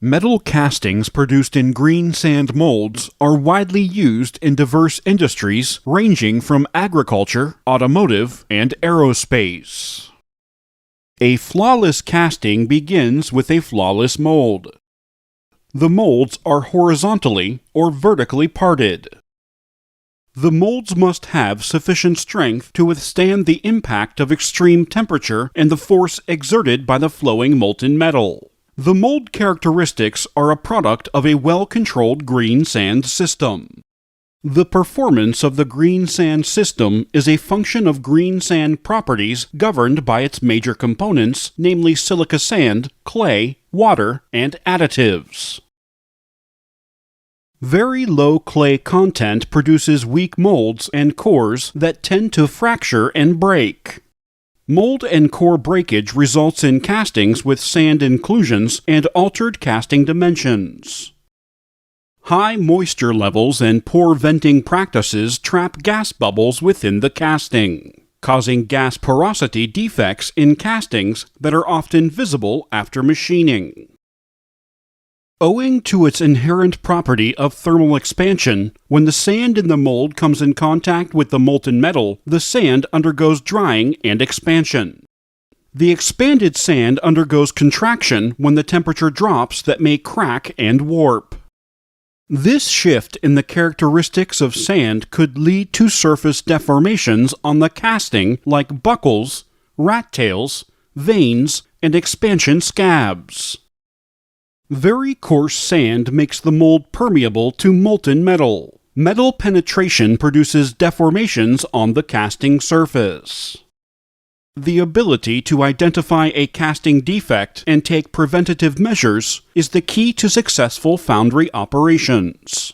Metal castings produced in green sand molds are widely used in diverse industries ranging from agriculture, automotive, and aerospace. A flawless casting begins with a flawless mold. The molds are horizontally or vertically parted. The molds must have sufficient strength to withstand the impact of extreme temperature and the force exerted by the flowing molten metal. The mold characteristics are a product of a well-controlled green sand system. The performance of the green sand system is a function of green sand properties governed by its major components, namely silica sand, clay, water, and additives. Very low clay content produces weak molds and cores that tend to fracture and break. Mold and core breakage results in castings with sand inclusions and altered casting dimensions. High moisture levels and poor venting practices trap gas bubbles within the casting, causing gas porosity defects in castings that are often visible after machining. Owing to its inherent property of thermal expansion, when the sand in the mold comes in contact with the molten metal, the sand undergoes drying and expansion. The expanded sand undergoes contraction when the temperature drops that may crack and warp. This shift in the characteristics of sand could lead to surface deformations on the casting like buckles, rat tails, veins, and expansion scabs. Very coarse sand makes the mold permeable to molten metal. Metal penetration produces deformations on the casting surface. The ability to identify a casting defect and take preventative measures is the key to successful foundry operations.